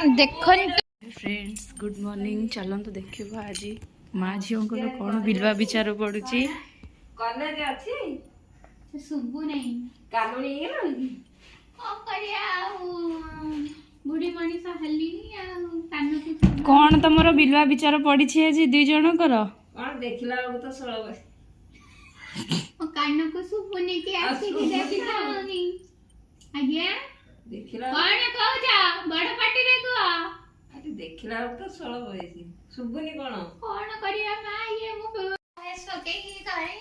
देखो friends good morning चलते देखा आज माँ झील कौन बिलवा विचार पड़ुची कॉलेज अच्छी शुभु नहीं कानूनी बुढ़ी मनीष कौन तुम बिलवा विचार पड़ी आज दुई जनकर कौन देखला बेलू तो 16 बजे कान को शुभुनी की आज्ञा देखला कौन कहूजा बड़ पार्टी रे को अरे देखला तो 16 बजे सुबुनी कौन करिया मां ये मु सोके की करे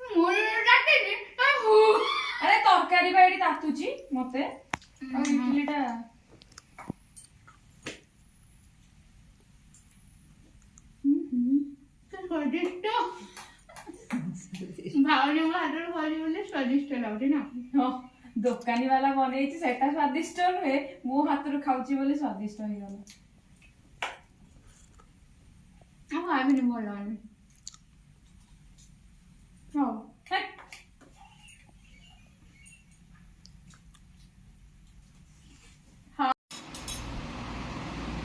मोर राते ने अरे तरकारी बाड़ी तातुची मते और इडलीटा स्वादिष्ट भावने हाथ भाजी बोले स्वादिष्ट लागे ना हां दुकानी वाला बनेछि सेटा स्वादिष्ट नुहे मो हाथ रु खाउची बोले स्वादिष्ट होई गला आ भाई भी बोल रहा है हां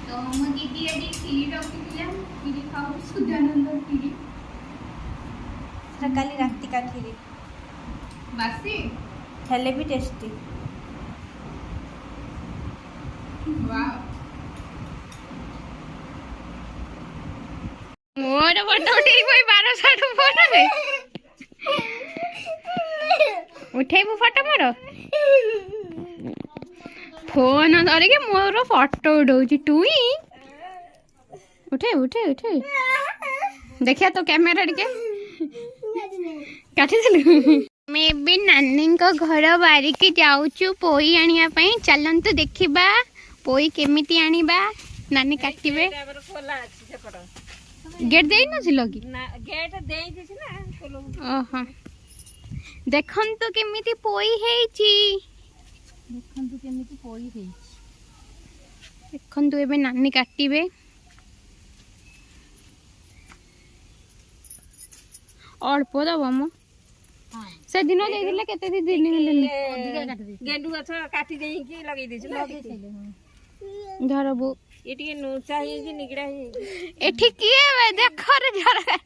तो हम दीदी एडी खीरी रखी दिया खीरी खाओ सुजानंद खीरी काली राति का खीरी बासी हेले भी टेस्टी वाह मोर फोटो उठे कोई 12 साठ फोन रे उठेबू फोटो मोर फोन धरिके मोर फोटो उठौची टुई उठे उठे उठे देखिया तो कैमरा टिके काटी देलु मैं भी नानी को घर बारी के जाऊचु पोई आनिया पई चलंतु देखिबा पोई केमिति आनिबा नानी काटिबे खोला अछि सेपट गेट देई नथिलो कि ना गेट देई दिछि ना खोलो ओहो देखंतु केमिति पोई हेची देखंतु केमिति पोई हेछि देखंतु एबे नानी काटिबे अल्प दबो मो से दिन देइदिले केते दिन मिलले अधिका काटी दे गेंडू गछ काटी देई की लगै दिछि ना घर बो एटी नोचा हे जे निगड़ा हे एठी किए बे देखो रे जरा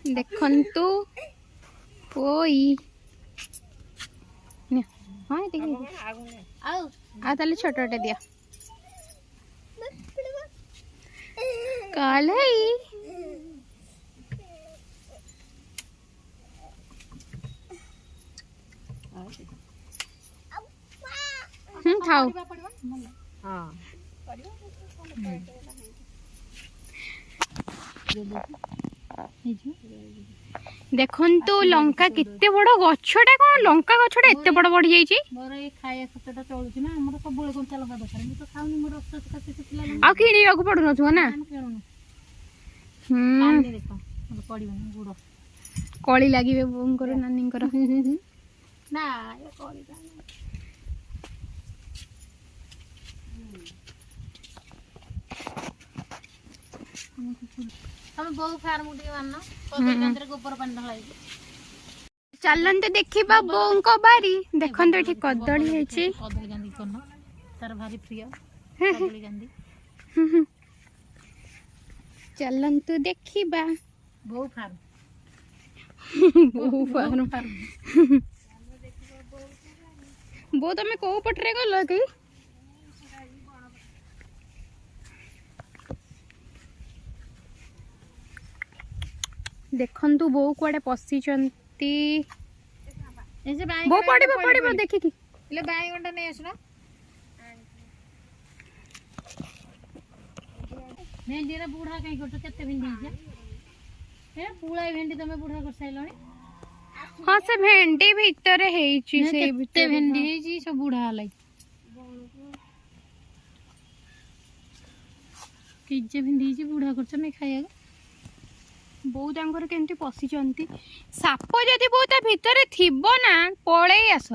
देखंतु पोई हाँ देखिए आ ताले छोटोटे दिया कालाई खाओ हां देखंतु लंका केते बड़ गछटा कोन लंका गछटा एते बड़ बढ़ जाई छी मोर ए खाया खतटा चलुची ना हमर सब बळे कोन लंका दरकार मैं तो खाउनी मोर रक्त कते सिखला आ किनिया को पडु नथुवा ना पानी देखो मोर पडिबन गुड़ कळी लागिबे बोंकर नानींकर ना ये कळी हम बहु फार्म उठी मानना कदर गंदर गोबर पानी ढलाई चलंते देखिबा बोंको बारी देखंतु एठी कदली हेची कदली गांधी कोन तार भारी प्रिय कदली गांधी चलंतु देखिबा बहु फार्म बहु फार्म बो तमे को पटरे गलो की देखंतु बो कुआडे पसिचंती ऐसे बाई बो पड़िबो देखि की ले बाई गंडा नै आसना भेंडी रे बूढ़ा कहीं करतो केते भेंडी हे पुळाई भेंडी तमे बूढ़ा कर साइलणी हां से भेंडी भीतर हेची से केते भेंडी हेची सब बूढ़ा लाई कि जे भेंडी हेची बूढ़ा करछ नै खाया ବୋଉ ତାଙ୍କର କେମିତି ପଶିଛନ୍ତି। ସାପ ଯଦି ବୋଉ ତା ଭିତରେ ଥିବ ନା ପଳେଇ ଆସ।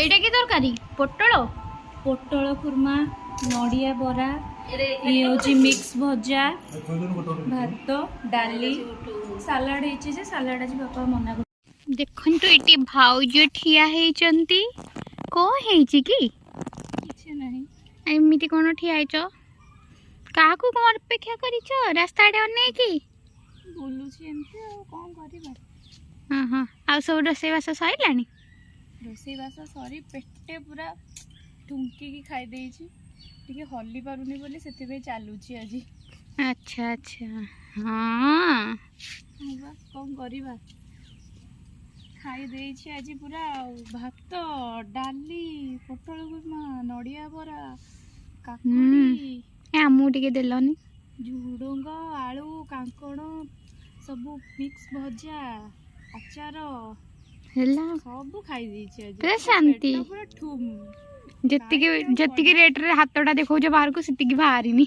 ଏଇଟା କି ତରକାରୀ? ପୋଟଳ କୁର୍ମା, ନଡ଼ିଆ ବରା, ଇଏ ହେଉଛି ମିକ୍ସ ଭଜା, ଭାତ, ଡାଲି, ସାଲାଡ଼ ହେଇଛି ଯେ ସାଲାଡ଼ ଆଜି ବାପା ମନା କରୁ। ଦେଖନ୍ତୁ ଏଠି ଭାଉଜ ଠିଆ ହେଇଛନ୍ତି। କଣ ହେଇଛି କି? କିଛି ନାହିଁ। ଏମିତି କଣ ଠିଆ ହେଇଛ? କାହାକୁ କଣ ଅପେକ୍ଷା କରିଛ ରାସ୍ତାରେ ଅନେଇକି? ବୁଲୁଛି ଏମିତି ଆଉ କ'ଣ କରିବା। ହଁ ଆଉ ସବୁ ରୋଷେଇବାସ ସରିଲାଣି? ରୋଷେଇବାସ ସରି ପେଟେ ପୁରା ଠୁଙ୍କିକି ଖାଇ ଦେଇଛି। ଟିକେ ହଲି ପାରୁନି ବୋଲି ସେଥିପାଇଁ ଚାଲୁଛି ଆଜି। ଆଚ୍ଛା ଆଚ୍ଛା। ହଁ ହଁ ବା କ'ଣ କରିବା। ଖାଇ ଦେଇଛି ଆଜି ପୁରା ଆଉ। ଭାତ, ଡାଲି, ପୋଟଳ କୁର୍ମା, ନଡ଼ିଆ ବରା, କାକୁଡ଼ି, ଆମକୁ ଟିକେ ଦେଲନି। ଝୁଡ଼ଙ୍ଗ, ଆଳୁ, କାଙ୍କଡ଼ ସବୁ ମିକ୍ସ ଭଜା, ଆଚାର ହେଲା ସବୁ ଖାଇ ଦେଇଛି ଆଜି। ପୁରା ଶାନ୍ତି। ପେଟ ପୁରା ଠୁମ୍। ଯେତିକି ରେଟରେ ହାତଟା ଦେଖଉଛ ବାହାରକୁ ସେତିକି ବାହାରିନି।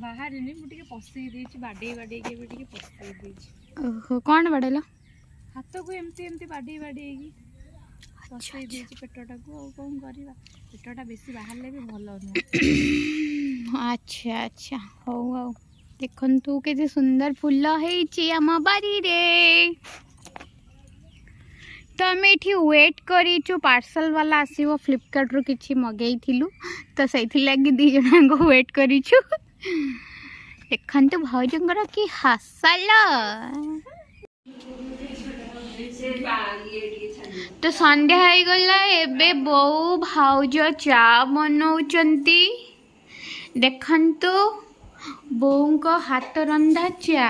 ବାହାରିନି, ମୁଁ ଟିକେ ପଶେଇ ଦେଇଛି, ବାଡ଼େଇକି ଏବେ ଟିକେ ପଶେଇ ଦେଇଛି। ଓହୋ, କ'ଣ ବାଡ଼େଇଲ? ହାତକୁ ଏମିତି ବାଡ଼େଇକି ପଶେଇ ଦେଇଛି ପେଟଟାକୁ। ଆଉ କ'ଣ କରିବା, ପେଟଟା ବେଶୀ ବାହାରିଲେ ବି ଭଲ ନୁହଁ। ଆଚ୍ଛା ଆଚ୍ଛା, ହଉ ଆଉ। ଦେଖନ୍ତୁ କେତେ ସୁନ୍ଦର ଫୁଲ ହେଇଛି ଆମ ବାରିରେ। ତ ଆମେ ଏଠି ୱେଟ୍ କରିଛୁ ପାର୍ସଲ ବାଲା ଆସିବ। ଫ୍ଲିପକାର୍ଟରୁ କିଛି ମଗେଇଥିଲୁ ତ ସେଇଥିଲାଗି 2 ଜଣଙ୍କ ୱେଟ୍ କରିଛୁ। ଦେଖନ୍ତୁ ଭାଉଜଙ୍କର କି ହାସଲ। ତ ସନ୍ଧ୍ୟା ହେଇଗଲା, ଏବେ ବୋଉ ଭାଉଜ ଚା ବନଉଛନ୍ତି। ଦେଖନ୍ତୁ ବୋଉଙ୍କ ହାତ ରନ୍ଧା ଚା।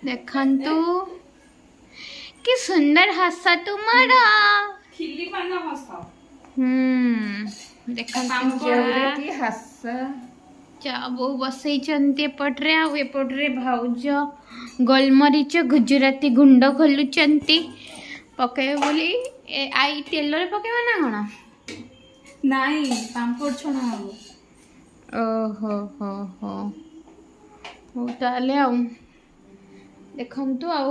ଦେଖନ୍ତୁ କି ସୁନ୍ଦର ହସ ତୁମର। ଦେଖନ୍ତୁ ଚା ବୋଉ ବସେଇଛନ୍ତି ଏପଟରେ, ଆଉ ଏପଟରେ ଭାଉଜ ଗୋଲମରିଚ ଗୁଜୁରାତି ଗୁଣ୍ଡ ଖୋଲୁଛନ୍ତି ପକେଇବେ ବୋଲି। ଆଇ ତେଲରେ ପକେଇବ ନା କ'ଣ? ନାଇଁ, ପାମ୍ପଡ଼ ଛଣା ହବ। ଓହୋ ହୋ ହୋ, ହଉ ତାହେଲେ ଆଉ। ଦେଖନ୍ତୁ ଆଉ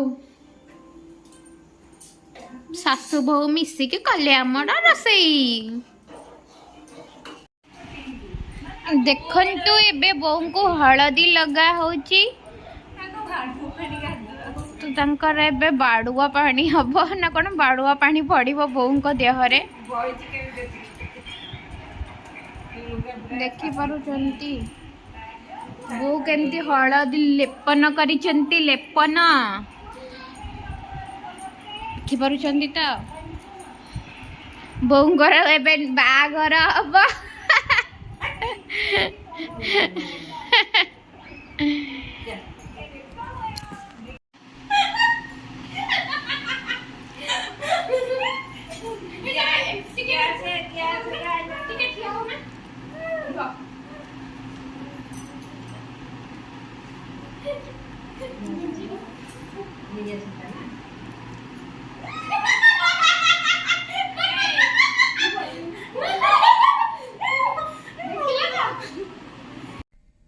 ଶାଶୁ ବୋହୂ ମିଶିକି କଲେ ଆମର ରୋଷେଇ। ଦେଖନ୍ତୁ ଏବେ ବୋଉଙ୍କୁ ହଳଦୀ ଲଗା ହଉଛି। ତ ତାଙ୍କର ଏବେ ବାଡୁଆ ପାଣି ହବ ନା କ'ଣ? ବାଡୁଆ ପାଣି ପଡିବ ବୋଉଙ୍କ ଦେହରେ। ଦେଖିପାରୁଛନ୍ତି ବୋଉ କେମିତି ହଳଦୀ ଲେପନ କରିଛନ୍ତି। ଲେପନ ଦେଖିପାରୁଛନ୍ତି ତ? ବୋଉଙ୍କର ଏବେ ବାହାଘର ହବ।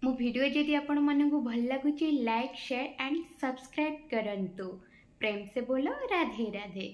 ମୋ ଭିडिଓ ଯଦି ଆପଣ ମାନଙ୍କୁ ଭଲ ଲାଗୁଛି, ଲାଇକ୍, शेयर एंड सब्सक्राइब କରନ୍ତୁ। प्रेम से बोलो राधे राधे।